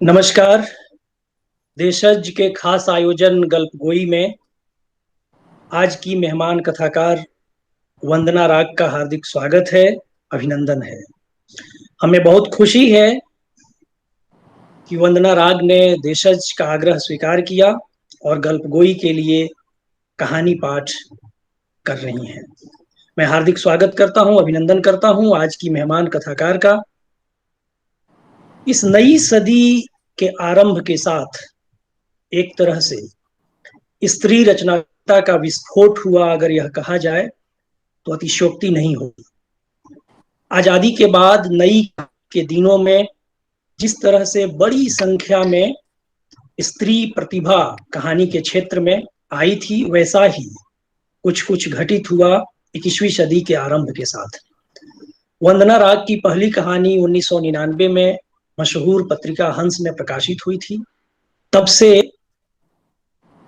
नमस्कार। देशज के खास आयोजन गल्पगोई में आज की मेहमान कथाकार वंदना राग का हार्दिक स्वागत है, अभिनंदन है। हमें बहुत खुशी है कि वंदना राग ने देशज का आग्रह स्वीकार किया और गल्पगोई के लिए कहानी पाठ कर रही हैं। मैं हार्दिक स्वागत करता हूं, अभिनंदन करता हूं आज की मेहमान कथाकार का। इस नई सदी के आरंभ के साथ एक तरह से स्त्री रचनात्मकता का विस्फोट हुआ, अगर यह कहा जाए तो अतिशयोक्ति नहीं होगी। आजादी के बाद नई के दिनों में जिस तरह से बड़ी संख्या में स्त्री प्रतिभा कहानी के क्षेत्र में आई थी, वैसा ही कुछ कुछ घटित हुआ 21वीं सदी के आरंभ के साथ। वंदना राग की पहली कहानी 1999 में मशहूर पत्रिका हंस में प्रकाशित हुई थी। तब से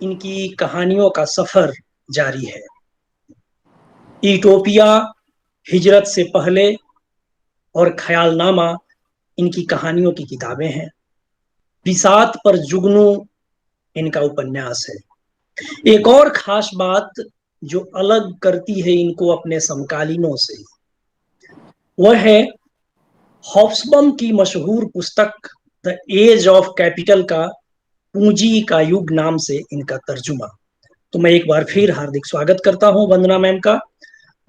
इनकी कहानियों का सफर जारी है। यूटोपिया, हिजरत से पहले और ख्यालनामा इनकी कहानियों की किताबें हैं। बिसात पर जुगनू इनका उपन्यास है। एक और खास बात जो अलग करती है इनको अपने समकालीनों से, वह है हॉब्सबम की मशहूर पुस्तक द एज ऑफ कैपिटल का पूंजी का युग नाम से इनका तर्जुमा। तो मैं एक बार फिर हार्दिक स्वागत करता हूं वंदना मैम का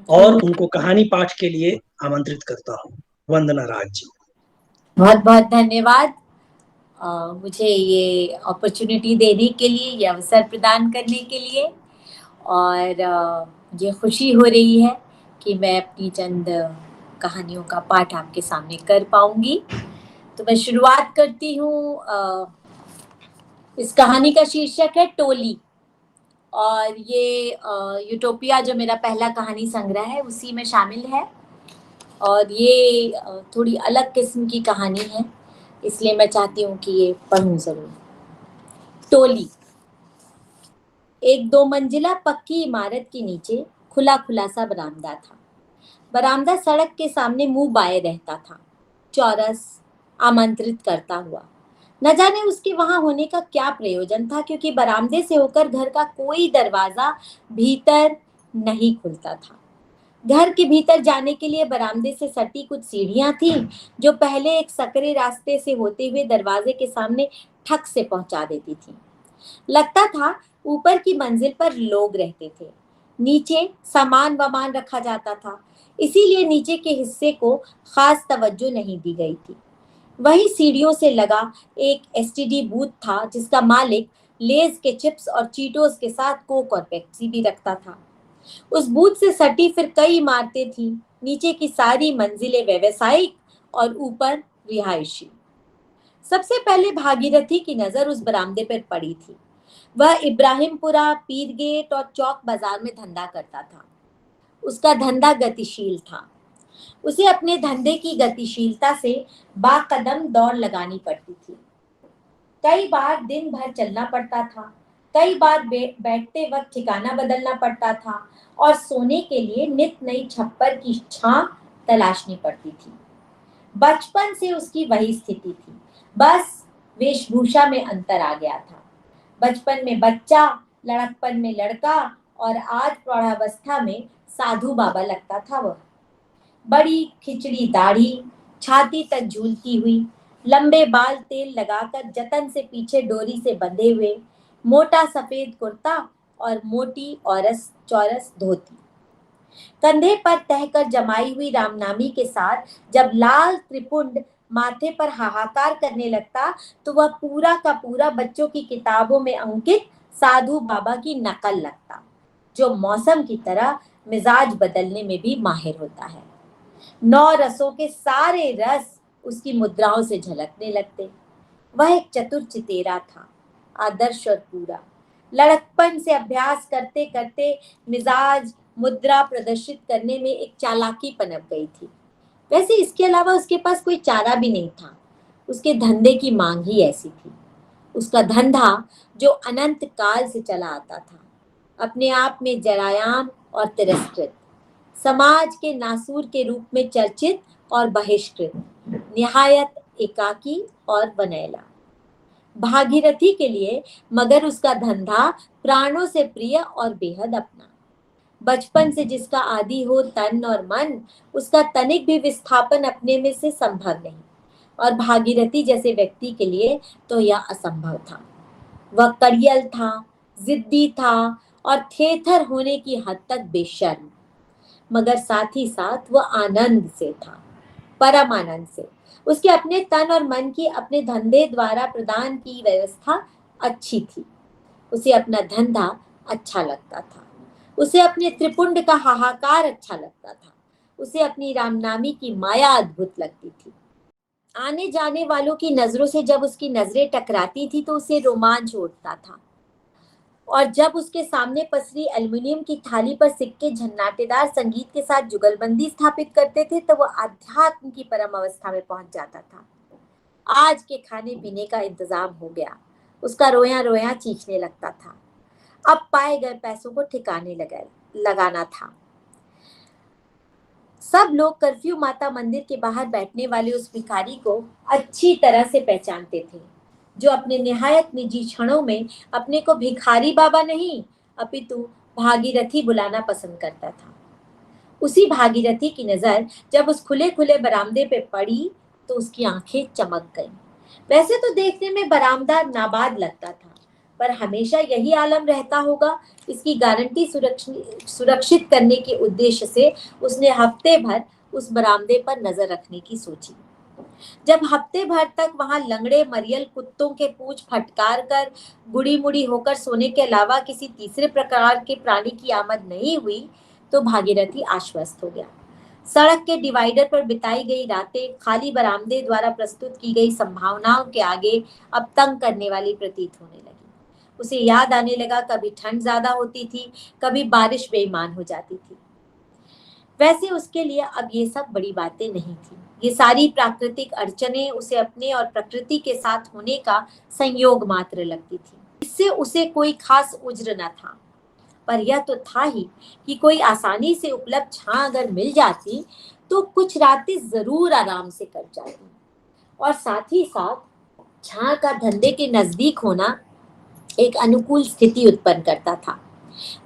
और उनको कहानी पाठ के लिए आमंत्रित करता हूं। वंदना राग जी, बहुत बहुत धन्यवाद मुझे ये अपॉर्चुनिटी देने के लिए, ये अवसर प्रदान करने के लिए। और मुझे खुशी हो रही है कि मैं अपनी चंद कहानियों का पाठ आपके सामने कर पाऊंगी। तो मैं शुरुआत करती हूँ। इस कहानी का शीर्षक है टोली, और ये यूटोपिया जो मेरा पहला कहानी संग्रह है उसी में शामिल है। और ये थोड़ी अलग किस्म की कहानी है, इसलिए मैं चाहती हूँ कि ये पढूं जरूर। टोली। एक 2 मंजिला पक्की इमारत के नीचे खुला खुला सा बरामदा था। बरामदा सड़क के सामने मुंह बाएं रहता था, चौरस, आमंत्रित करता हुआ। न जाने उसके वहां होने का क्या प्रयोजन था, क्योंकि बरामदे से होकर घर का कोई दरवाजा भीतर नहीं खुलता था। घर के भीतर जाने के लिए बरामदे से सटी कुछ सीढ़ियां थीं, जो पहले एक सकरे रास्ते से होते हुए दरवाजे के सामने ठक से पहुंचा देती थीं। लगता था ऊपर की मंजिल पर लोग रहते थे, नीचे सामान वामान रखा जाता था, इसीलिए नीचे के हिस्से को खास तवज्जो नहीं दी गई थी। वही सीढ़ियों से लगा एक एसटीडी बूथ था, जिसका मालिक लेज के चिप्स और चीटोस के साथ कोक और पेप्सी भी रखता था। उस बूथ से सटी फिर कई इमारतें थीं, नीचे की सारी मंजिलें व्यवसायिक और ऊपर रिहायशी। सबसे पहले भागीरथी की नजर उस बरामदे पर पड़ी थी। वह इब्राहिमपुरा, पीरगेट और चौक बाजार में धंधा करता था। उसका धंधा गतिशील था। उसे अपने धंधे की गतिशीलता से बाकदम दौड़ लगानी पड़ती थी। कई बार दिन भर चलना पड़ता था, कई बार बैठते वक्त ठिकाना बदलना पड़ता था, और सोने के लिए नित नई छप्पर की छां तलाशनी पड़ती थी। बचपन से उसकी वही स्थिति थी, बस वेशभूषा में अंतर आ गया था। बचपन में बच्चा, लड़कपन में लड़का, और आज प्रौढ़ावस्था में साधु बाबा लगता था वह। बड़ी खिचड़ी दाढ़ी, छाती तक झूलती हुई, लंबे बाल तेल लगाकर जतन से पीछे डोरी से बंधे हुए, मोटा सफेद कुर्ता और मोटी औरस चौरस धोती। कंधे पर तहकर जमाई हुई रामनामी के साथ जब लाल त्रिपुंड माथे पर हाहाकार करने लगता, तो वह पूरा का पूरा बच्चों की किताबों में अंकित साधु बाबा की नकल लगता, जो मौसम की तरह मिजाज बदलने में भी माहिर होता है। 9 रसों के सारे रस उसकी मुद्राओं से झलकने लगते। वह एक चतुर चितेरा था, आदर्श और पूरा। लड़कपन से अभ्यास करते करते मिजाज मुद्रा प्रदर्शित करने में एक चालाकी पनप गई थी। वैसे इसके अलावा उसके पास कोई चारा भी नहीं था। उसके धंधे की मांग ही ऐसी थी। उसका धंधा जो अनंत काल से चला आता था, अपने आप में जरायाम और तिरस्कृत, समाज के नासूर के रूप में चर्चित और बहिष्कृत, निहायत एकाकी और वनैला। भागीरथी के लिए मगर उसका धंधा प्राणों से प्रिय और बेहद अपना। बचपन से जिसका आदि हो तन और मन, उसका तनिक भी विस्थापन अपने में से संभव नहीं। और भागीरथी जैसे व्यक्ति के लिए तो यह असंभव था। वह कड़ियल था, जिद्दी था और थेथर होने की हद तक बेशर्म, मगर साथ ही साथ वह आनंद से था, परम आनंद से। उसके अपने तन और मन की अपने धंधे द्वारा प्रदान की व्यवस्था अच्छी थी। उसे अपना धंधा अच्छा लगता था। उसे अपने त्रिपुंड का हाहाकार अच्छा लगता था। उसे अपनी रामनामी की माया अद्भुत लगती थी। आने जाने वालों की नजरों से जब उसकी नजरें टकराती थी तो उसे रोमांच उठता था। और जब उसके सामने पसरी एल्युमिनियम की थाली पर सिक्के झन्नाटेदार संगीत के साथ जुगलबंदी स्थापित करते थे तो वह अध्यात्म की परम अवस्था में पहुंच जाता था। आज के खाने पीने का इंतजाम हो गया। उसका रोया रोया चीखने लगता था। अब पाए गए पैसों को ठिकाने लगाना था। सब लोग कर्फ्यू माता मंदिर के बाहर बैठने वाले उस भिखारी को अच्छी तरह से पहचानते थे, जो अपने निहायत निजी क्षणों में अपने को भिखारी बाबा नहीं अपितु भागीरथी बुलाना पसंद करता था। उसी भागीरथी की नजर जब उस खुले खुले बरामदे पे पड़ी तो उसकी आंखें चमक गईं। वैसे तो देखने में बरामदा नाबाद लगता था, पर हमेशा यही आलम रहता होगा, इसकी गारंटी सुरक्षित करने के उद्देश्य से उसने हफ्ते भर उस बरामदे पर नजर रखने की सोची। जब हफ्ते भर तक वहां लंगड़े मरियल कुत्तों के पूंछ फटकार कर गुड़ी मुड़ी होकर सोने के अलावा किसी तीसरे प्रकार के प्राणी की आमद नहीं हुई तो भागीरथी आश्वस्त हो गया। सड़क के डिवाइडर पर बिताई गई रातें खाली बरामदे द्वारा प्रस्तुत की गई संभावनाओं के आगे अब तंग करने वाली प्रतीत होने लगी। उसे याद आने लगा, कभी ठंड ज्यादा होती थी, कभी बारिश बेईमान हो जाती थी। वैसे उसके लिए अब ये सब बड़ी बातें नहीं थी। ये सारी प्राकृतिक अड़चनें उसे अपने और प्रकृति के साथ होने का संयोग मात्र लगती थी। इससे उसे कोई खास उज्र न था, पर यह तो था ही कि कोई आसानी से उपलब्ध छां अगर मिल जाती तो कुछ रातें जरूर आराम से कट जाती। और साथ ही साथ छां का धंधे के नजदीक होना एक अनुकूल स्थिति उत्पन्न करता था।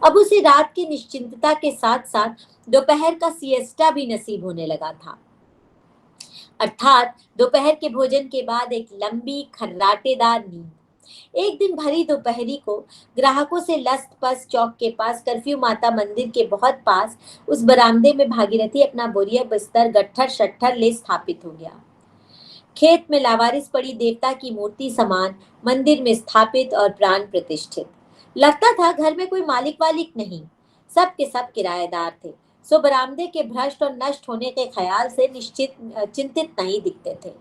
अब उसे रात की निश्चिंतता के साथ साथ दोपहर का सिएस्टा भी नसीब होने लगा था, अर्थात दोपहर के भोजन के बाद एक लंबी खर्राटेदार नींद। एक दिन भरी दोपहरी को ग्राहकों से लस्त पस्त चौक के पास कर्फ्यू माता मंदिर के बहुत पास उस बरामदे में भागीरथी अपना बोरिया बिस्तर गट्ठर शट्ठर ले स्थापित हो गया। खेत में लावारिस पड़ी देवता की मूर्ति समान मंदिर में स्थापित और प्राण प्रतिष्ठित लगता था। घर में कोई मालिक वालिक नहीं, सब के सब किराएदार थे, सो बरामदे के भ्रष्ट और नष्ट होने के ख्याल से चिंतित नहीं दिखते थे।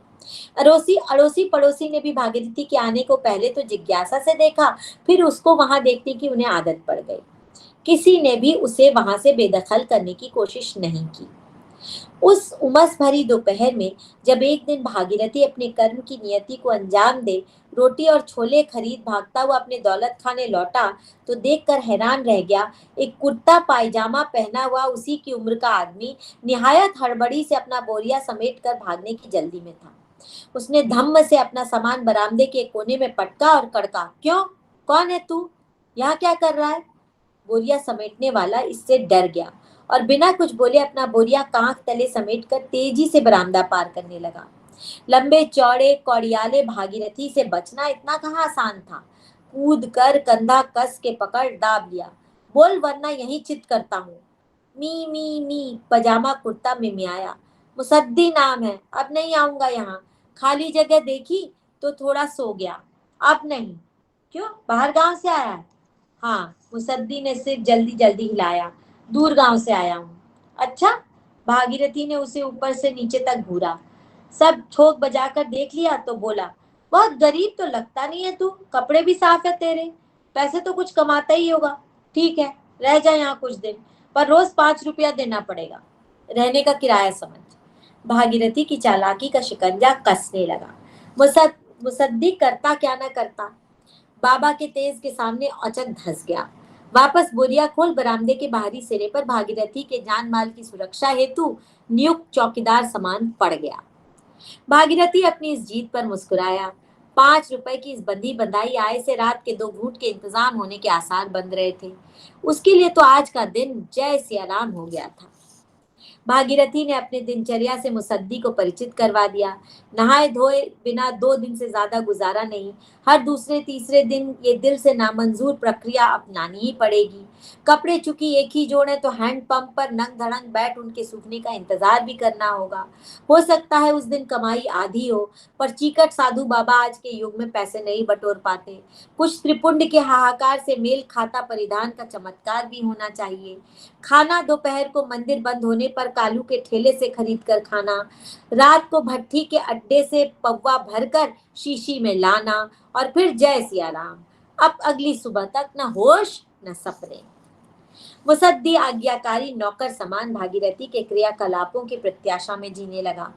अड़ोसी अड़ोसी पड़ोसी ने भी भागीरथी के आने को पहले तो जिज्ञासा से देखा, फिर उसको वहां देखने की उन्हें आदत पड़ गई। किसी ने भी उसे वहां से बेदखल करने की कोशिश नहीं की। उस उमस भरी दोपहर में जब एक दिन भागीरथी अपने कर्म की नियति को अंजाम दे रोटी और छोले खरीद भागता हुआ अपने दौलत खाने लौटा तो देखकर हैरान रह गया। एक कुर्ता पायजामा पहना हुआ उसी की उम्र का आदमी निहायत हड़बड़ी से अपना बोरिया समेट कर भागने की जल्दी में था। उसने धम्म से अपना सामान बरामदे के कोने में पटका और कड़का, क्यों, कौन है तू, यहाँ क्या कर रहा है? बोरिया समेटने वाला इससे डर गया और बिना कुछ बोले अपना बोरिया कांख तले समेटकर तेजी से बरामदा पार करने लगा। लंबे चौड़े कौड़ियाले भागीरथी से बचना इतना कहाँ आसान था। कूद कर कंधा कस के पकड़ दाब लिया, बोल वरना यही चित करता हूँ। मी मी मी पजामा कुर्ता में मियाया, मुसद्दी नाम है, अब नहीं आऊंगा यहाँ। खाली जगह देखी तो थोड़ा सो गया, अब नहीं। क्यों, बाहर गांव से आया है? हाँ, मुसद्दी ने सिर जल्दी जल्दी हिलाया, दूर गांव से आया हूँ। अच्छा, भागीरथी ने उसे ऊपर से नीचे तक घूरा, सब ठोक बजाकर देख लिया तो बोला, बहुत गरीब तो लगता नहीं है तू, कपड़े भी साफ है तेरे, पैसे तो कुछ कमाता ही होगा। ठीक है, रह जा यहाँ कुछ दिन, पर रोज 5 रुपया देना पड़ेगा, रहने का किराया समझ। भागीरथी की चालाकी का शिकंजा कसने लगा। मुसद्दी करता क्या ना करता, बाबा के तेज के सामने औचक धंस गया। वापस बोरिया खोल बरामदे के बाहरी सिरे पर भागीरथी के जान माल की सुरक्षा हेतु नियुक्त चौकीदार समान पड़ गया। भागीरथी अपनी इस जीत पर मुस्कुराया। ₹5 की इस बंधी बंधाई आय से रात के 2 घूंट के इंतजाम होने के आसार बन रहे थे। उसके लिए तो आज का दिन जय सिया राम हो गया था। भागीरथी ने अपने दिनचर्या से मुसद्दी को परिचित करवा दिया। नहाए धोए बिना 2 दिन से ज्यादा गुजारा नहीं। हर दूसरे तीसरे दिन ये दिल से नामंजूर प्रक्रिया अपनानी ही पड़ेगी। कपड़े चूंकि एक ही जोड़े तो हैंडपंप पर नंग धड़ंग बैठ उनके सूखने का इंतजार भी करना होगा। हो सकता है उस दिन कमाई आधी हो, पर चीकट साधु बाबा आज के युग में पैसे नहीं बटोर पाते। कुछ त्रिपुंड के हाहाकार से मेल खाता परिधान का चमत्कार भी होना चाहिए। खाना दोपहर को मंदिर बंद होने पर कालू के ठेले से खरीद कर खाना, रात को भट्ठी के अड्डे से पौवा भरकर शीशी में लाना, और फिर जय सिया राम। अब अगली सुबह तक न होश न सपने। मुसद्दी आज्ञाकारी नौकर समान भागीरथी के क्रियाकलापों की प्रत्याशा में जीने लगा।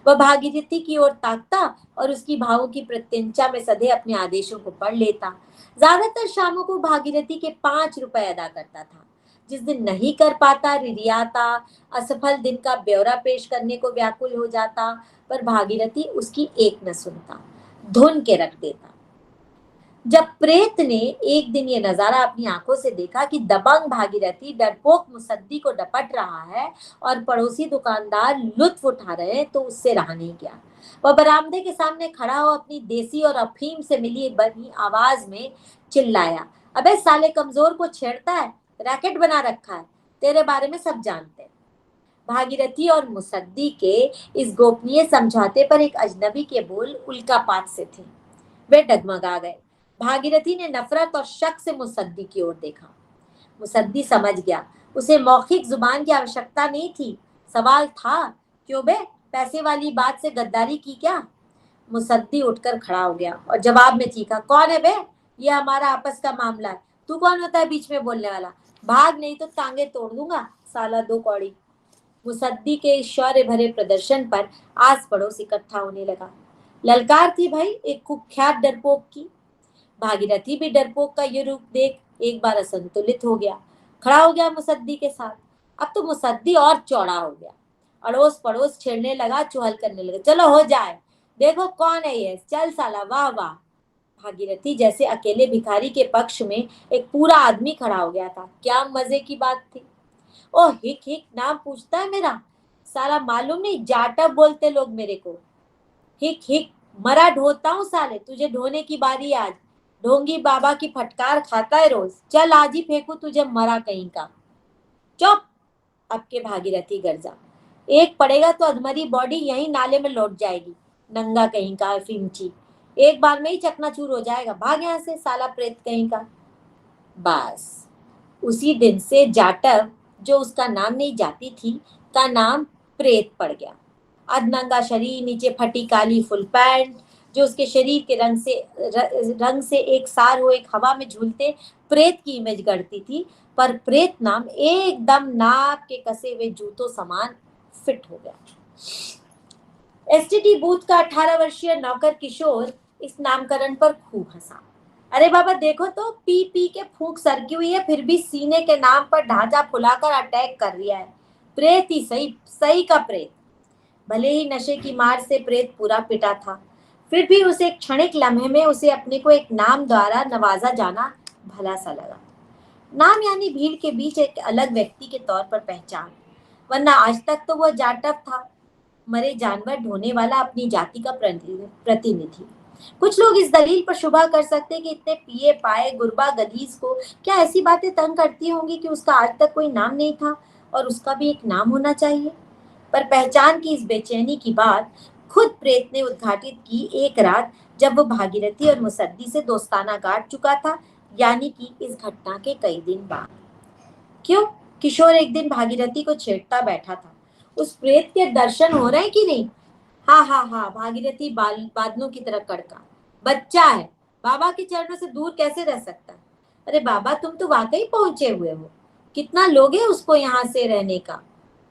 वह भागीरथी की ओर ताकता और उसकी भावों की प्रत्यंचा में सधे अपने आदेशों को पढ़ लेता। ज्यादातर शामों को भागीरथी के ₹5 अदा करता था। जिस दिन नहीं कर पाता रिरियाता, असफल दिन का ब्यौरा पेश करने को व्याकुल हो जाता, पर भागीरथी उसकी एक न सुनता, धुन के रख देता। जब प्रेत ने एक दिन ये नजारा अपनी आंखों से देखा कि दबंग भागीरथी डरपोक मुसद्दी को डपट रहा है और पड़ोसी दुकानदार लुत्फ उठा रहे हैं, तो उससे रहा नहीं गया। वह बरामदे के सामने खड़ा हो अपनी देसी और अफीम से मिली बनी आवाज में चिल्लाया, अबे साले कमजोर को छेड़ता है, रैकेट बना रखा है, तेरे बारे में सब जानते हैं। भागीरथी और मुसद्दी के इस गोपनीय समझौते पर एक अजनबी के बोल उल्कापात से थे। वे डगमगा गए। भागीरथी ने नफरत और शक से मुसद्दी की ओर देखा। मुसद्दी समझ गया, उसे मौखिक जुबान की आवश्यकता नहीं थी। सवाल था, क्यों बे, पैसे वाली बात से गद्दारी की क्या? मुसद्दी उठकर खड़ा हो गया और जवाब में चीखा, कौन है बे? ये हमारा आपस का मामला है, तू कौन होता है बीच में बोलने वाला? भाग नहीं तो टांगे तोड़ दूंगा, साला दो कौड़ी। मुसद्दी के इस शौर्य भरे प्रदर्शन पर आस पड़ोस इकट्ठा होने लगा। ललकार थी भाई एक कुख्यात डरपोक की। भागीरथी भी डरपोक का ये रूप देख एक बार असंतुलित हो गया, खड़ा हो गया मुसद्दी के साथ। अब तो मुसद्दी और चौड़ा हो गया, अड़ोस पड़ोस छेड़ने लगा, चुहल करने लगा, चलो हो जाए, देखो कौन है ये, चल साला, वाह वाह। भागीरथी जैसे अकेले भिखारी के पक्ष में एक पूरा आदमी खड़ा हो गया था। क्या मजे की बात थी। ओ हिक हिक नाम पूछता है मेरा, साला मालूम नहीं जाटव बोलते लोग मेरे को। हिक हिक मरा ढोता हूँ साले, तुझे ढोने की बारी आज। ढोंगी बाबा की फटकार खाता है रोज, चल आज ही फेंकू तुझे मरा कहीं का। चुप। अब के भागीरथी गर्जा, एक पड़ेगा तो अधमरी बॉडी यहीं नाले में लौट जाएगी, नंगा कहीं का फिंची, एक बार में ही चकनाचूर हो जाएगा, भाग यहाँ से साला प्रेत कहीं का। बस उसी दिन से जाटव, जो उसका नाम नहीं जाती थी, का नाम प्रेत पड़ गया। अधनंगा शरीर, नीचे फटी काली फुल पैंट, जो उसके शरीर के रंग से एक सार हो एक हवा में झूलते प्रेत की इमेज गढ़ती थी, पर प्रेत नाम एकदम नाप के कसे हुए जूतों समान फिट हो गया। एसटीडी बूथ का 18 वर्षीय नौकर किशोर इस नामकरण पर खूब हंसा। अरे बाबा देखो तो, पी पी के फूंक सरकी हुई है, फिर भी सीने के नाम पर ढांचा फुलाकर अटैक कर रिया है। प्रेत ही सही, सही का प्रेत। भले ही नशे की मार से प्रेत पूरा पिटा था, फिर भी उसे एक क्षणिक लम्हे में उसे अपने को एक नाम द्वारा नवाजा जाना भला सा लगा। नाम यानी भीड़ के बीच एक अलग व्यक्ति के तौर पर पहचान, वरना आज तक तो वह जाटव था, मरे जानवर ढोने वाला, अपनी जाति का प्रतिनिधि। कुछ लोग इस दलील पर शुबा कर सकते कि इतने पिए पाए गुरबा गलीज को क्या ऐसी बातें तंग करती होंगी कि उसका आज तक कोई नाम नहीं था और उसका भी एक नाम होना चाहिए। पर पहचान की इस बेचैनी की बात खुद प्रेत ने उद्घाटित की एक रात, जब वो भागीरथी और मुसद्दी से दोस्ताना गांठ चुका था, यानी कि इस घटना के कई दिन बाद। क्यों? किशोर एक दिन भागीरथी को छेड़ता बैठा था, उस प्रेत के दर्शन हो रहे हैं कि नहीं? हाँ हाँ हाँ, भागीरथी बादलों की तरह कड़का, बच्चा है, बाबा के चरणों से दूर कैसे रह सकता है? अरे बाबा तुम तो वाकई पहुंचे हुए हो, कितना लोगे उसको यहाँ से रहने का?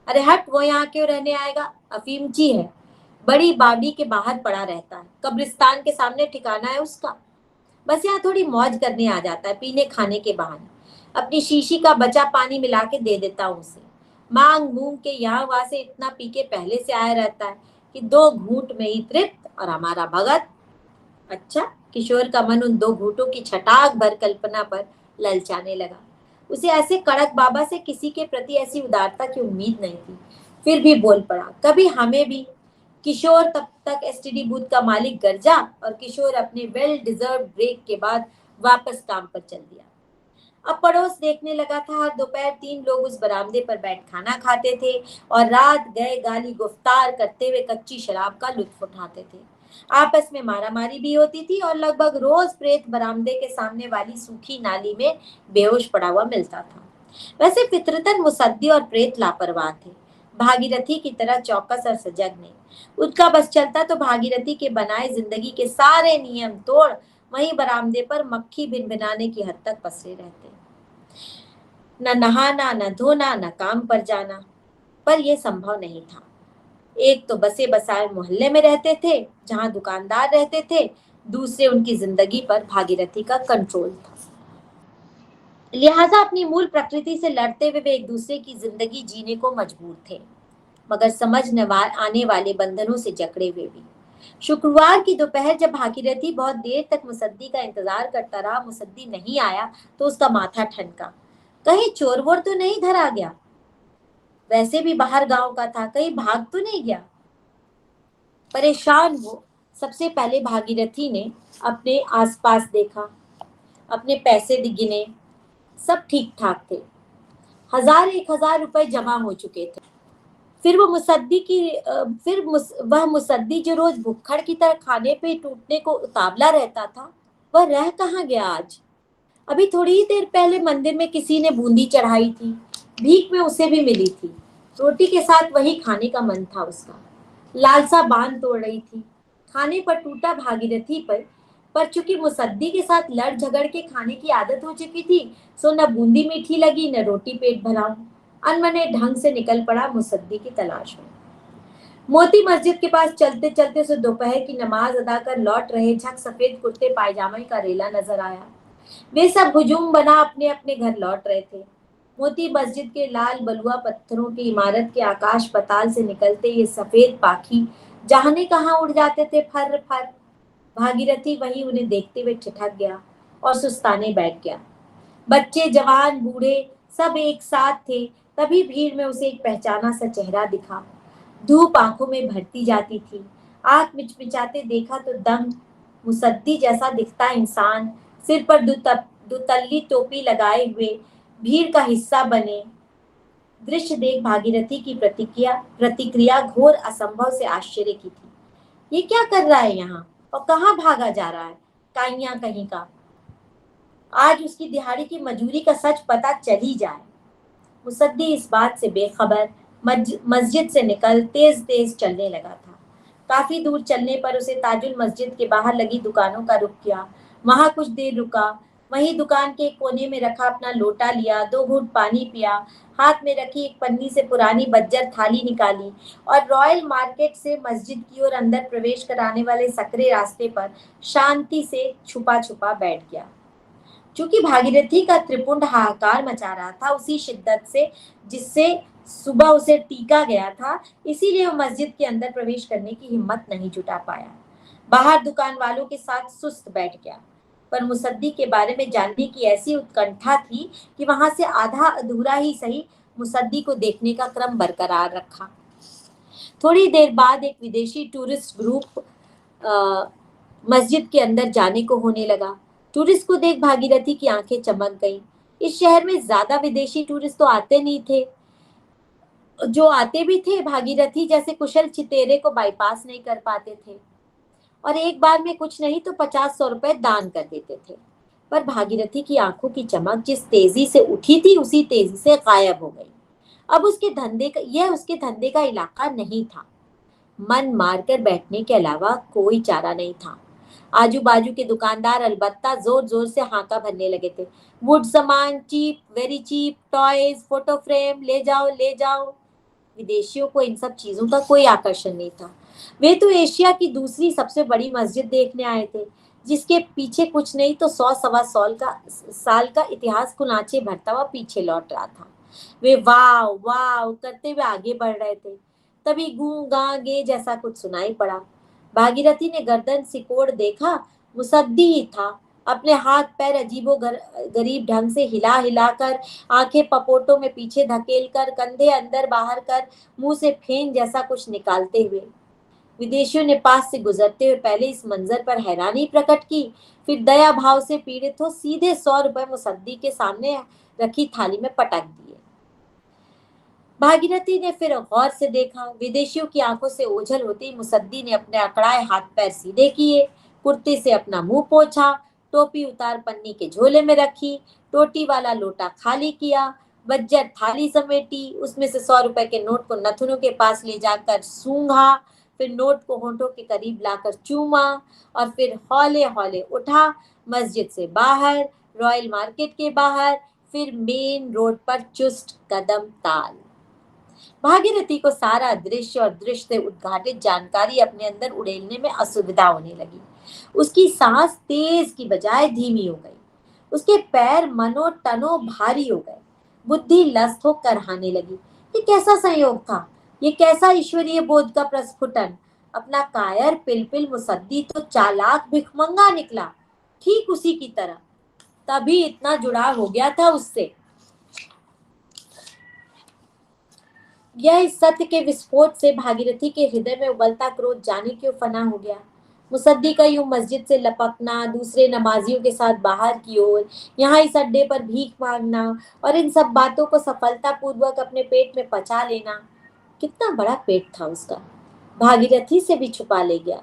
अरे हट, वो यहाँ क्यों रहने आएगा, अफीमची है, बड़ी बाड़ी के बाहर पड़ा रहता है, कब्रिस्तान के सामने ठिकाना है उसका, बस यहाँ थोड़ी मौज करने आ जाता है, पीने खाने के बहाने। अपनी शीशी का बचा पानी मिला के दे देता हूँ उसे, मांग मूंग के यहाँ वहां से इतना पी के पहले से आया रहता है कि 2 घूंट में ही तृप्त, और हमारा भगत। अच्छा, किशोर का मन उन दो घूंटों की छटाक भर कल्पना पर ललचाने लगा। उसे ऐसे कड़क बाबा से किसी के प्रति ऐसी उदारता की उम्मीद नहीं थी। फिर भी बोल पड़ा, कभी हमें भी। किशोर तब तक एसटीडी बूथ का मालिक गरजा और किशोर अपने वेल डिजर्व ब्रेक के बाद वापस काम पर चल दिया। अब पड़ोस देखने लगा था, हर दोपहर 3 लोग उस बरामदे पर बैठ खाना खाते थे और रात गए गाली गुफ्तार करते हुए कच्ची शराब का लुत्फ उठाते थे। आपस में मारामारी भी होती थी और लगभग रोज प्रेत बरामदे के सामने वाली सूखी नाली में बेहोश पड़ा हुआ मिलता था। वैसे फितरतन मुसद्दी और प्रेत लापरवाह थे, भागीरथी की तरह चौकस और सजग नहीं। उनका बस चलता तो भागीरथी के बनाए जिंदगी के सारे नियम तोड़ वहीं बरामदे पर मक्खी भिनभिनाने की हद तक पसरे रहते। न नहाना, न धोना, न काम पर जाना। पर यह संभव नहीं था। एक तो बसे बसाए मोहल्ले में रहते थे जहां दुकानदार रहते थे, दूसरे उनकी जिंदगी पर भागीरथी का कंट्रोल था। लिहाजा अपनी मूल प्रकृति से लड़ते हुए वे एक दूसरे की जिंदगी जीने को मजबूर थे, मगर समझ न आने वाले बंधनों से जकड़े हुए भी। शुक्रवार की दोपहर जब भागीरथी बहुत देर तक मुसद्दी का इंतजार करता रहा, मुसद्दी नहीं आया तो उसका माथा ठनका। कहीं चोर वोर तो नहीं धरा गया? वैसे भी बाहर गांव का था, कहीं भाग तो नहीं गया? परेशान हो सबसे पहले भागीरथी ने अपने आसपास देखा, अपने पैसे गिने, सब ठीक ठाक थे। 1000 1000 रुपए जमा हो चुके थे। फिर वो मुसद्दी की वह मुसद्दी जो रोज भुक्खड़ की तरह खाने पे टूटने को उतावला रहता था, वह रह कहाँ गया आज? अभी थोड़ी ही देर पहले मंदिर में किसी ने बूंदी चढ़ाई थी, भीख में उसे भी मिली थी। रोटी के साथ वही खाने का मन था उसका। लालसा बांध तोड़ रही थी। खाने पर टूटा भागीरथी पर चूंकि मुसद्दी के साथ लड़ झगड़ के खाने की आदत हो चुकी थी, सो न बूंदी मीठी लगी न रोटी पेट भरा। अनमने ढंग से निकल पड़ा मुसद्दी की तलाश में। मोती मस्जिद के पास चलते चलते उसे दोपहर की नमाज अदा कर लौट रहे झक सफेद कुर्ते पायजामे का रेला नजर आया। वे सब हुजूम बना अपने अपने घर लौट रहे थे। मोती मस्जिद के लाल बलुआ पत्थरों की इमारत के आकाश पताल से निकलते ये सफेद पाखी जाने कहाँ उड़ जाते थे, फर फर। भागीरथी वही उन्हें देखते हुए ठिठक गया और सुस्ताने बैठ गया। बच्चे जवान बूढ़े सब एक साथ थे। तभी भीड़ में उसे एक पहचाना सा चेहरा दिखा। धूप आंखों में भरती जाती थी। आंख मिचमिचाते देखा तो दंग मुसद्दी जैसा दिखता इंसान सिर पर दुतल्ली टोपी लगाए हुए भीड़ का हिस्सा बने। दृश्य देख भागीरथी की प्रतिक्रिया प्रतिक्रिया घोर असंभव से आश्चर्य की थी। ये क्या कर रहा है यहाँ और कहाँ भागा जा रहा है? काइया कहीं का। आज उसकी दिहाड़ी की मजूरी का सच पता चल ही जाए। मुसद्दी इस बात से बेखबर मस्जिद से निकल तेज तेज चलने लगा था। काफी दूर चलने पर उसे ताजुल मस्जिद के बाहर लगी दुकानों का रुख किया। वहां कुछ देर रुका। वहीं दुकान के एक कोने में रखा अपना लोटा लिया, 2 घूंट पानी पिया, हाथ में रखी एक पन्नी से पुरानी बज्जर थाली निकाली और रॉयल मार्केट से मस्जिद की ओर अंदर प्रवेश कराने वाले सकरे रास्ते पर शांति से छुपा छुपा बैठ गया। चूंकि भागीरथी का त्रिपुंड हाहाकार मचा रहा था उसी शिद्दत से जिससे सुबह उसे टीका गया था, इसीलिए वो मस्जिद के अंदर प्रवेश करने की हिम्मत नहीं जुटा पाया। बाहर दुकान वालों के साथ सुस्त बैठ गया। पर मुसद्दी के बारे में जानने की ऐसी उत्कंठा थी कि वहां से आधा अधूरा ही सही मुसद्दी को देखने का क्रम बरकरार रखा। थोड़ी देर बाद एक विदेशी टूरिस्ट ग्रुप मस्जिद के अंदर जाने को होने लगा। टूरिस्ट को देख भागीरथी की आंखें चमक गईं। इस शहर में ज्यादा विदेशी टूरिस्ट तो आते नहीं थे। जो आते भी थे भागीरथी जैसे कुशल छितेरे को बाईपास नहीं कर पाते थे और एक बार में कुछ नहीं तो 50-100 रुपए दान कर देते थे। पर भागीरथी की आंखों की चमक जिस तेजी से उठी थी उसी तेजी से गायब हो गई। अब उसके धंधे का इलाका नहीं था। मन मारकर बैठने के अलावा कोई चारा नहीं था। आजू बाजू के दुकानदार अलबत्ता जोर जोर से हाका भरने लगे थे। वुड सामान cheap, very cheap, toys, photo frame, ले जाओ ले जाओ। विदेशियों को इन सब चीजों का कोई आकर्षण नहीं था। वे तो एशिया की दूसरी सबसे बड़ी मस्जिद देखने आए थे, जिसके पीछे कुछ नहीं तो 100 सवा 100 साल का इतिहास कुनाचे भरता हुआ पीछे लौट रहा था। वे वाव वाव करते हुए आगे बढ़ रहे थे। तभी गूं गां गे जैसा कुछ सुनाई पड़ा। भागीरथी ने गर्दन सिकोड़ देखा मुसद्दी ही था। अपने हाथ पैर अजीबो गरीब ढंग से हिला हिलाकर, आंखें पपोटों में पीछे धकेल कर, कंधे अंदर बाहर कर, मुंह से फेन जैसा कुछ निकालते हुए। विदेशियों ने पास से गुजरते हुए पहले इस मंजर पर हैरानी प्रकट की, फिर दया भाव से पीड़ित हो सीधे 100 रुपए मुसद्दी के सामने रखी थाली में पटक दिए। भागीरथी ने फिर गौर से देखा। विदेशियों की आंखों से ओझल होती मुसद्दी ने अपने अकड़ाए हाथ पैर सीधे किए, कुर्ते से अपना मुंह पोंछा, टोपी उतार पन्नी के झोले में रखी, टोटी वाला लोटा खाली किया, बज्जर थाली समेटी, उसमें से 100 रुपए के नोट को नथुनों के पास ले जाकर सूंघा, फिर नोट को होंठों के करीब लाकर चूमा और फिर हौले हौले उठा, मस्जिद से बाहर, रॉयल मार्केट के बाहर, फिर मेन रोड पर चुस्त कदम ताल। भागीरथी को सारा दृश्य और दृश्य से उद्घाटित जानकारी अपने अंदर उड़ेलने में असुविधा होने लगी। उसकी सांस तेज की बजाय धीमी हो गई। उसके पैर मनो टनो भारी हो गए। बुद्धि लस्त हो करहाने लगी। ये कैसा संयोग था? ये कैसा ईश्वरीय बोध का प्रस्फुटन? अपना कायर पिलपिल मुसद्दी तो चालाक भिखमंगा निकला, ठीक उसी की तरह। तभी इतना जुड़ाव हो गया था उससे। यह इस सत्य के विस्फोट से भागीरथी के हृदय में उबलता क्रोध जाने क्यों फना हो गया। मुसद्दी का यूं मस्जिद से लपकना, दूसरे नमाजियों के साथ बाहर की ओर, यहाँ इस अड्डे पर भीख मांगना और इन सब बातों को सफलतापूर्वक अपने पेट में पचा लेना, कितना बड़ा पेट था उसका, भागीरथी से भी छुपा ले गया।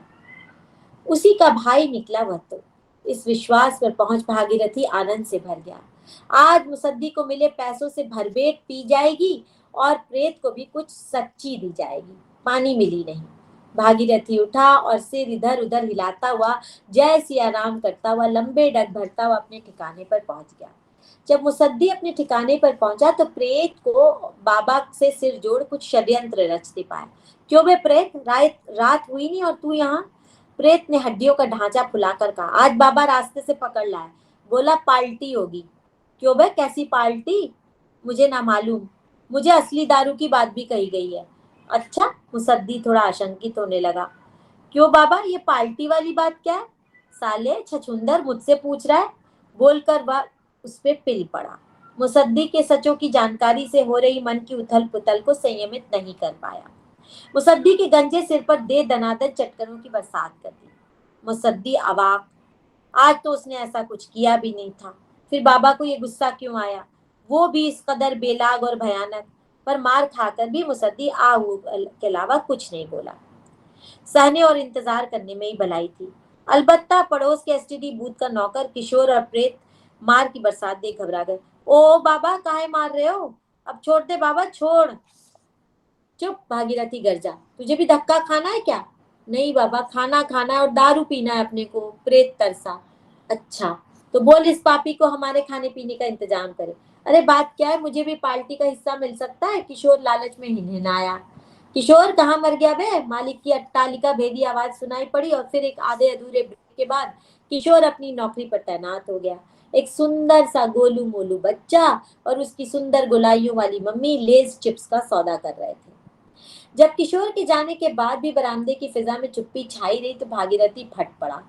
उसी का भाई निकला वह तो। इस विश्वास पर पहुंच भागीरथी आनंद से भर गया। आज मुसद्दी को मिले पैसों से भरपेट पी जाएगी और प्रेत को भी कुछ सच्ची दी जाएगी। पानी मिली नहीं। भागीरथी उठा और सिर इधर उधर हिलाता हुआ, जय सिया राम करता हुआ, लंबे डग भरता हुआ अपने ठिकाने पर पहुंच गया। जब मुसद्दी अपने ठिकाने पर पहुंचा तो प्रेत को बाबा से सिर जोड़ कुछ षड्यंत्र रचते पाया। क्यों बे प्रेत, रात हुई नहीं और तू यहाँ? प्रेत ने हड्डियों का ढांचा फुलाकर कहा। आज बाबा रास्ते से पकड़ लाए, बोला पार्टी होगी। क्यों बे, कैसी पार्टी? मुझे ना मालूम, मुझे असली दारू की बात भी कही गई है। अच्छा, मुसद्दी थोड़ा आशंकित होने लगा। क्यों बाबा, ये पार्टी वाली बात क्या है? साले छछूंदर मुझसे पूछ रहा है, बोलकर वह उस पे पिल पड़ा। मुसद्दी के सचों की जानकारी से हो रही मन की उथल पुथल को संयमित नहीं कर पाया। मुसद्दी के गंजे सिर पर दे दनादन चटकनों की बरसात कर दी। मुसद्दी अवाक। आज तो उसने ऐसा कुछ किया भी नहीं था, फिर बाबा को ये गुस्सा क्यों आया? वो भी इस कदर बेलाग और भयानक। पर मार खाकर भी मुसद्दी आहू के अलावा कुछ नहीं बोला। सहने और इंतजार करने में ही भलाई थी। अलबत्ता पड़ोस के एसटीडी बूथ का नौकर किशोर और प्रेत मार की बरसात देख घबरा गए। ओ बाबा, काहे मार रहे हो? अब छोड़ दे बाबा, छोड़। चुप, भागीरथी गर्जा। तुझे भी धक्का खाना है क्या? नहीं बाबा, खाना खाना है और दारू पीना है अपने को। प्रेत तरसा। अच्छा, तो बोल इस पापी को हमारे खाने पीने का इंतजाम करे। अरे बात क्या है, मुझे भी पार्टी का हिस्सा मिल सकता है? किशोर लालच में हिनहिनाया। किशोर कहाँ मर गया बे? मालिक की अट्टालिका भेदी आवाज सुनाई पड़ी और फिर एक आधे अधूरे ब्रेक के बाद किशोर अपनी नौकरी पर तैनात हो गया। एक सुंदर सा गोलू मोलू बच्चा और उसकी सुंदर गोलाइयों वाली मम्मी लेज चिप्स का सौदा कर रहे थे। जब किशोर के जाने के बाद भी बरामदे की फिजा में चुप्पी छाई रही तो भागीरथी फट पड़ा।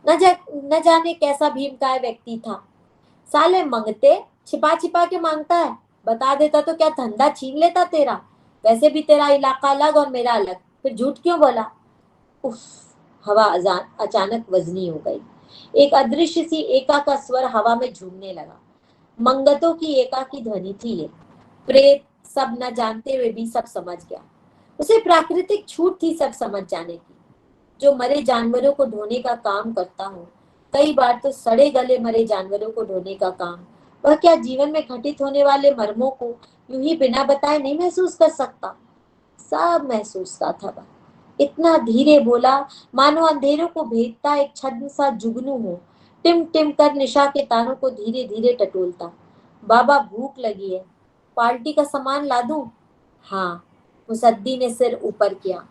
न जाने कैसा भीमकाय व्यक्ति था। साले मंगते छिपा छिपा के मांगता है, बता देता तो क्या धंधा छीन लेता तेरा? वैसे भी तेरा इलाका अलग और मेरा अलग, फिर झूठ क्यों बोला? उफ, हवा अचानक वजनी हो गई। एक अदृश्य सी एका का स्वर हवा में झूमने लगा। मंगतों की एका की ध्वनि थी ये। प्रेत सब न जानते हुए भी सब समझ गया। उसे प्राकृतिक छूट थी सब समझ जाने की। जो मरे जानवरों को ढोने का काम करता हो, कई बार तो सड़े गले मरे जानवरों को ढोने का काम, वह क्या जीवन में घटित होने वाले मर्मों को यूं ही बिना बताए नहीं महसूस कर सकता? सब महसूस था वह। इतना धीरे बोला मानो अंधेरों को भेदता एक छद्म सा जुगनू हो, टिम टिम कर निशा के तारों को धीरे धीरे टटोलता। बाबा, भूख लगी है, पार्टी का सामान ला दूं? हाँ। मुसद्दी ने सिर ऊपर किया।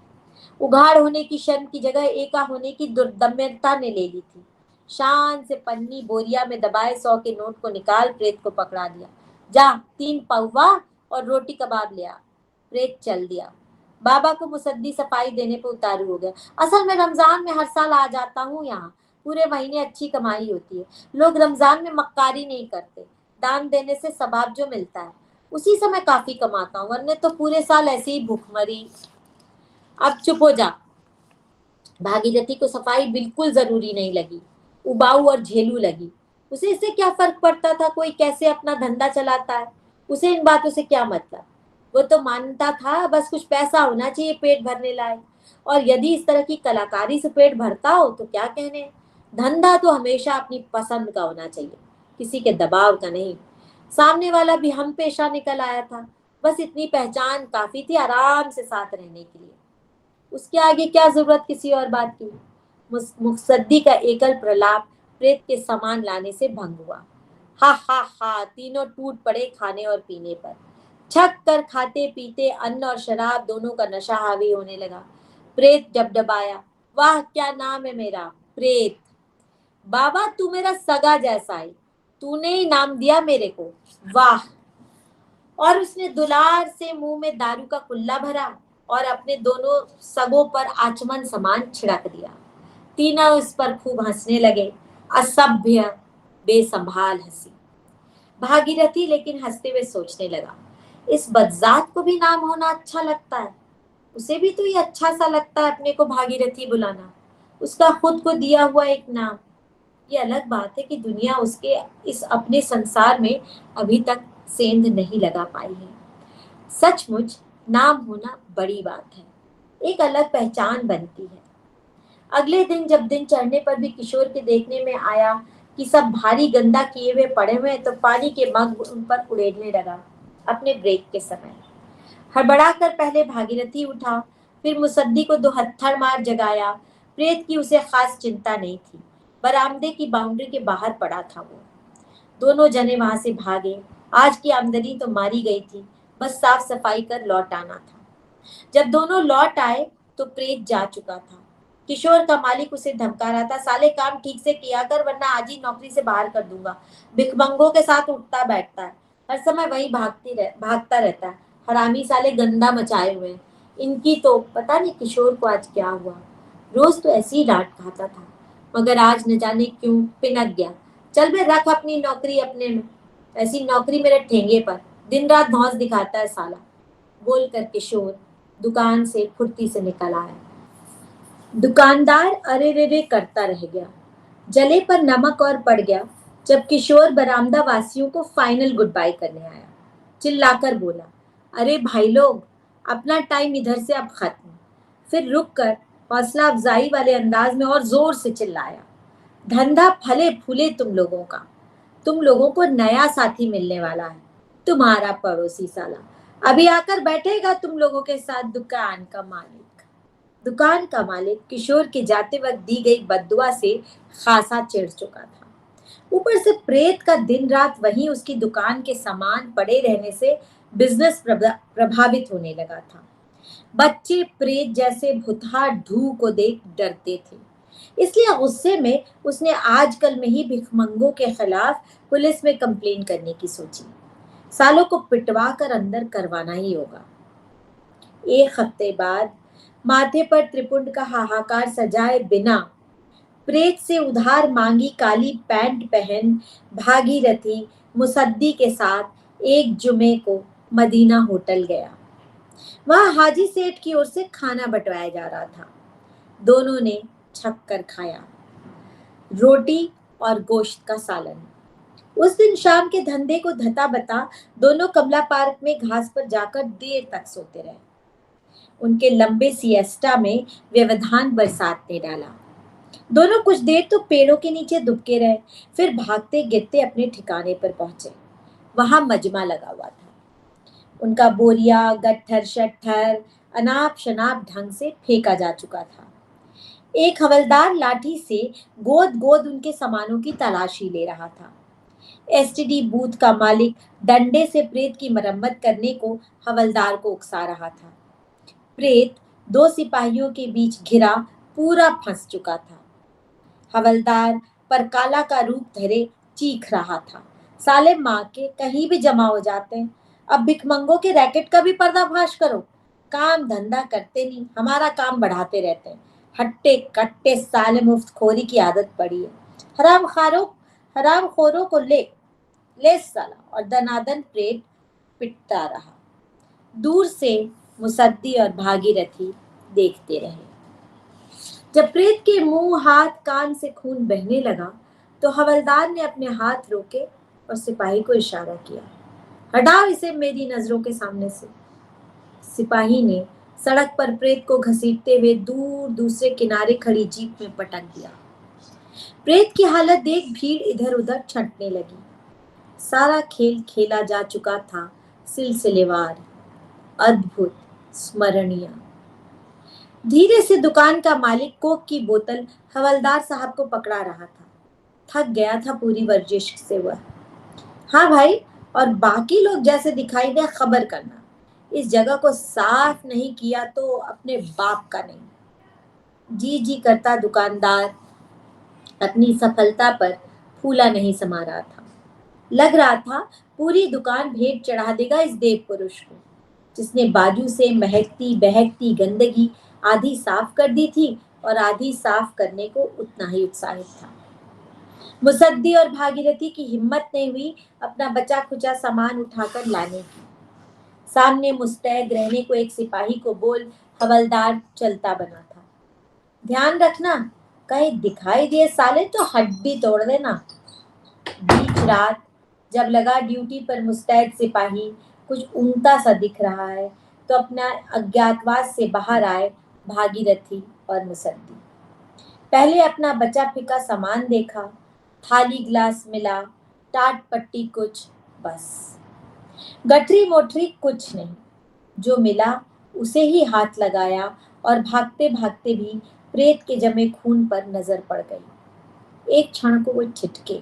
उघाड़ होने की शर्म की जगह एका होने की दुर्दम्यता ने ले ली थी। शान से पन्नी बोरिया में दबाए 100 के नोट को निकाल प्रेत को पकड़ा दिया। जा, 3 पौवा और रोटी कबाब ले आ। प्रेत चल दिया। बाबा को मुसद्दी सफाई देने पर उतारू हो गया। असल में रमजान में हर साल आ जाता हूँ यहाँ, पूरे महीने अच्छी कमाई होती है। लोग रमजान में मक्कारी नहीं करते, दान देने से सवाब जो मिलता है उसी समय काफी कमाता हूँ, वरना तो पूरे साल ऐसे ही भूखमरी। अब चुप हो जा। भागीरथी को सफाई बिल्कुल जरूरी नहीं लगी, उबाऊ और झेलू लगी। उसे इससे क्या फर्क पड़ता था कोई कैसे अपना धंधा चलाता है, उसे इन बातों से क्या मतलब। वो तो मानता था बस कुछ पैसा होना चाहिए पेट भरने लायक, और यदि इस तरह की कलाकारी से पेट भरता हो तो क्या कहने। धंधा तो हमेशा अपनी पसंद का होना चाहिए, किसी के दबाव का नहीं। सामने वाला भी हम पेशा निकल आया था, बस इतनी पहचान काफी थी आराम से साथ रहने के लिए। उसके आगे क्या जरूरत किसी और बात की। मुसद्दी का एकल प्रलाप प्रेत के सामान लाने से भंग हुआ। हा हा हा, तीनों टूट पड़े खाने और पीने पर। छक कर खाते पीते अन्न और शराब दोनों का नशा हावी होने लगा। प्रेत डबडबाया, वाह क्या नाम है मेरा, प्रेत। बाबा तू मेरा सगा जैसा है, तूने ही नाम दिया मेरे को, वाह। और उसने दुलार से मुंह में दारू का कुल्ला भरा और अपने दोनों सगों पर आचमन समान छिड़क दिया। तीनों उस पर खूब हंसने लगे, असभ्य बेसंभाल हंसी। भागीरथी लेकिन हंसते हुए सोचने लगा, इस बदजात को भी नाम होना अच्छा लगता है। उसे भी तो ये अच्छा सा लगता है अपने को भागीरथी बुलाना, उसका खुद को दिया हुआ एक नाम। ये अलग बात है कि दुनिया उसके इस अपने संसार में अभी तक सेंध नहीं लगा पाई है। सचमुच नाम होना बड़ी बात है, एक अलग पहचान बनती है। अगले दिन जब दिन चढ़ने पर भी किशोर के देखने में आया कि सब भारी गंदा किए हुए पड़े हुए हैं, तो पानी के मग उन पर उड़ेलने लगा अपने ब्रेक के समय। हड़बड़ा कर पहले भागीरथी उठा, फिर मुसद्दी को दो हत्थड़ मार जगाया। प्रेत की उसे खास चिंता नहीं थी, बरामदे की बाउंड्री के बाहर पड़ा था वो। दोनों जने वहां से भागे। आज की आमदनी तो मारी गई थी, बस साफ सफाई कर लौट आना था। जब दोनों लौट आए तो प्रेत जा चुका था। किशोर का मालिक उसे धमका रहा था, साले काम ठीक से किया कर वरना आज ही नौकरी से बाहर कर दूंगा। भिखमंगों के साथ उठता बैठता है, हर समय वही भागता रहता है। हरामी साले गंदा मचाए हुए हैं। इनकी तो पता नहीं किशोर को आज क्या हुआ। रोज तो ऐसी ही डांट खाता था, मगर आज न जाने क्यों पिनक गया। चल बे रख अपनी नौकरी अपने में, ऐसी नौकरी मेरे ठेंगे पर, दिन रात धौंस दिखाता है साला। बोलकर किशोर दुकान से फुर्ती से निकल आया। दुकानदार अरे रे रे करता रह गया, जले पर नमक और पड़ गया जब किशोर बरामदा वासियों को फाइनल गुड बाय करने आया। चिल्लाकर बोला, अरे भाई लोग, अपना टाइम इधर से अब खत्म। फिर रुक कर हौसला अफजाई वाले अंदाज में और जोर से चिल्लाया, धंधा फले फूले तुम लोगों का। तुम लोगों को नया साथी मिलने वाला है, तुम्हारा पड़ोसी साला अभी आकर बैठेगा तुम लोगों के साथ। दुकान का मालिक किशोर के जाते वक्त दी गई बद्दुआ से खासा चिढ़ चुका था। ऊपर से प्रेत का दिन रात वहीं उसकी दुकान के सामान पड़े रहने से बिजनेस प्रभावित होने लगा था। बच्चे प्रेत जैसे भुतहा ढू को देख डरते थे, इसलिए गुस्से में उसने आजकल में ही भिखमंगों के खिलाफ पुलिस में कंप्लेन करने की सोची। सालों को पिटवा कर अंदर करवाना ही होगा। एक हफ्ते बाद माथे पर त्रिपुंड का हाहाकार सजाए बिना प्रेत से उधार मांगी काली पैंट पहन भागीरथी मुसद्दी के साथ एक जुमे को मदीना होटल गया। वहां हाजी सेठ की ओर से खाना बंटवाया जा रहा था। दोनों ने छक कर खाया, रोटी और गोश्त का सालन। उस दिन शाम के धंधे को धता बता दोनों कमला पार्क में घास पर जाकर देर तक सोते रहे। उनके लंबे सिएस्टा में व्यवधान बरसात ने डाला। दोनों कुछ देर तो पेड़ों के नीचे दुबके रहे, फिर भागते गिरते अपने ठिकाने पर पहुंचे। वहां मजमा लगा हुआ था। उनका बोरिया गट्ठर शट्ठर अनाप शनाप ढंग से फेंका जा चुका था। एक हवलदार लाठी से गोद गोद उनके सामानों की तलाशी ले रहा था। एसटीडी बूथ का मालिक डंडे से प्रेत की मरम्मत करने को हवलदार को उकसा रहा था। प्रेत दो सिपाहियों के बीच घिरा पूरा फंस चुका था। हवलदार पर काला का रूप धरे चीख रहा था, साले माँ के कहीं भी जमा हो जाते हैं। अब भिखमंगों के रैकेट का भी पर्दाफाश करो। काम धंधा करते नहीं, हमारा काम बढ़ाते रहते हैं। हट्टे कट्टे साले मुफ्तखोरी की आदत पड़ी है। हराम खारों हराम खोरों को ले साला। और दनादन प्रेत पिटता रहा। दूर से मुसद्दी और भागीरथी देखते रहे। जब प्रेत के मुंह हाथ कान से खून बहने लगा तो हवलदार ने अपने हाथ रोके और सिपाही को इशारा किया, हटाओ इसे मेरी नजरों के सामने से। सिपाही ने सड़क पर प्रेत को घसीटते हुए दूर दूसरे किनारे खड़ी जीप में पटक दिया। प्रेत की हालत देख भीड़ इधर उधर छंटने लगी। सारा खेल खेला जा चुका था, सिलसिलेवार, अद्भुत, स्मरणीय। धीरे से दुकान का मालिक कोक की बोतल हवलदार साहब को पकड़ा रहा था। थक गया था पूरी वर्जिश से वह। हाँ भाई, और बाकी लोग जैसे दिखाई दे खबर करना। इस जगह को साफ नहीं किया तो अपने बाप का नहीं। जी जी करता दुकानदार अपनी सफलता पर फूला नहीं समा रहा था। लग रहा था पूरी दुकान भेंट चढ़ा देगा इस देव पुरुष को, जिसने बाजू से महकती बहकती गंदगी आधी साफ कर दी थी और आधी साफ करने को उतना ही उत्साहित था। मुसद्दी और भागीरथी की हिम्मत नहीं हुई अपना बचा खुचा सामान उठाकर लाने की। सामने मुस्तैद रहने को एक सिपाही को बोल हवलदार चलता बना था। ध्यान रखना, कहीं दिखाई दिए साले तो हड्डी तोड़ देना। बीच रात जब लगा ड्यूटी पर मुस्तैद सिपाही कुछ ऊँगता सा दिख रहा है तो अपना अज्ञातवास से बाहर आए भागीरथी और मुसद्दी। पहले अपना बचा फिका सामान देखा, थाली गिलास मिला, टाट पट्टी कुछ, बस गठरी मोटरी कुछ नहीं। जो मिला उसे ही हाथ लगाया और भागते भागते भी प्रेत के जमे खून पर नजर पड़ गई। एक क्षण को वो छिटके।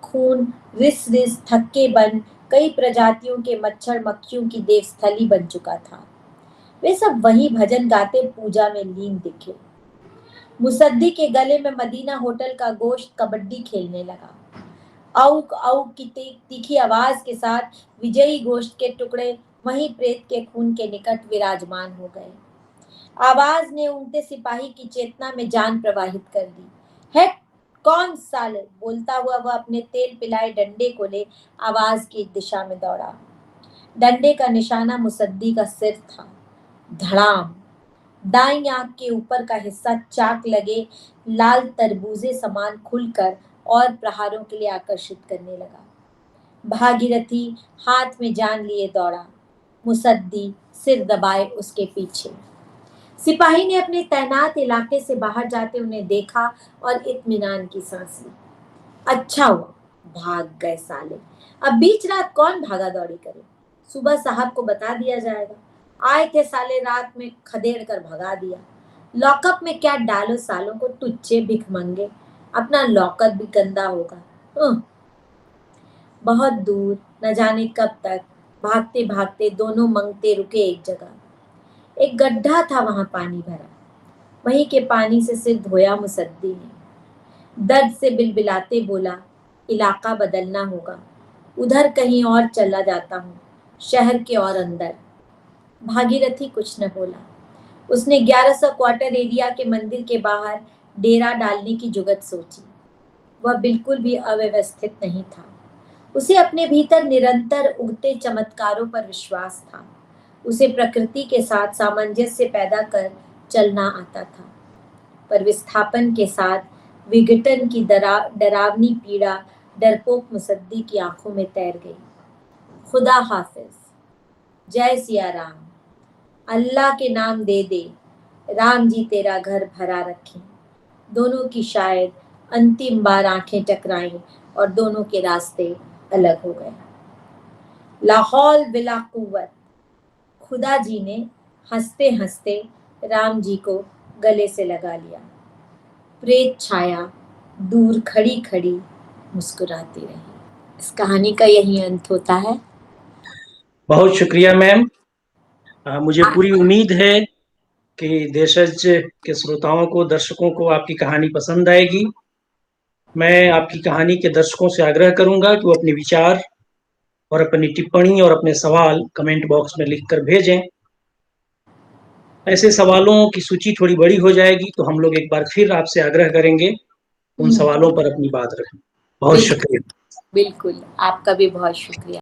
खून रिस रिस थक्के बन कई प्रजातियों के मच्छर मक्खियों की देवस्थली बन चुका था। वे सब वही भजन गाते पूजा में लीन दिखे। मुसद्दी के गले में मदीना होटल का गोश्त कबड्डी खेलने लगा। औक औक की तीखी आवाज के साथ विजयी गोश्त के टुकड़े वहीं प्रेत के खून के निकट विराजमान हो गए। आवाज ने उनके सिपाही की चेतना में जान प्रवाहित कर दी। है कौन साले, बोलता हुआ वह अपने तेल पिलाए डंडे को ले आवाज की दिशा में दौड़ा। डंडे का निशाना मुसद्दी का सिर था। धड़ाम। दाईं आंख के ऊपर का हिस्सा चाक लगे लाल तरबूजे समान खुलकर और प्रहारों के लिए आकर्षित करने लगा। भागीरथी हाथ में जान लिए दौड़ा। मुसद्दी सिर दबाए उसके पीछे। सिपाही ने अपने तैनात इलाके से बाहर जाते उन्हें देखा और इत्मीनान की सांस ली। अच्छा हुआ भाग गए साले। अब बीच रात कौन भागा दौड़ी करे। सुबह साहब को बता दिया जाएगा, आए थे साले रात में खदेड़ कर भगा दिया। लॉकअप में क्या डालो सालों को, टुच्चे भिखमंगे। अपना लॉकअप भी गंदा होगा। बहुत दूर न जाने कब तक भागते भागते दोनों मंगते रुके एक जगह। एक गड्ढा था वहां पानी भरा। वहीं के पानी से सिर धोया मुसद्दी ने। दर्द से बिलबिलाते बोला, इलाका बदलना होगा, उधर कहीं और चला जाता हूँ, शहर के और अंदर। भागीरथी कुछ न बोला। उसने 1100 क्वार्टर एरिया के मंदिर के बाहर डेरा डालने की जुगत सोची। वह बिल्कुल भी अव्यवस्थित नहीं था। उसे अपने भीतर निरंतर उगते चमत्कारों पर विश्वास था। उसे प्रकृति के साथ सामंजस्य पैदा कर चलना आता था। पर विस्थापन के साथ विघटन की डरावनी पीड़ा डरपोक मुसद्दी की आंखों में तैर गई। खुदा हाफिज, जय सिया राम, अल्लाह के नाम दे दे, राम जी तेरा घर भरा रखें। दोनों की शायद अंतिम बार आंखें टकराईं और दोनों के रास्ते अलग हो गए। लाहौल बिला कुव्वत। खुदा जी ने हंसते हंसते राम जी को गले से लगा लिया। प्रेत छाया दूर खड़ी खड़ी मुस्कुराती रही। इस कहानी का यही अंत होता है। बहुत शुक्रिया मैम। मुझे पूरी उम्मीद है कि देशज के श्रोताओं को, दर्शकों को आपकी कहानी पसंद आएगी। मैं आपकी कहानी के दर्शकों से आग्रह करूंगा कि वो अपने विचार और अपनी टिप्पणी और अपने सवाल कमेंट बॉक्स में लिखकर भेजें। ऐसे सवालों की सूची थोड़ी बड़ी हो जाएगी तो हम लोग एक बार फिर आपसे आग्रह करेंगे उन सवालों पर अपनी बात रखें। बहुत बिल्कुल, शुक्रिया। बिल्कुल। आपका भी बहुत शुक्रिया।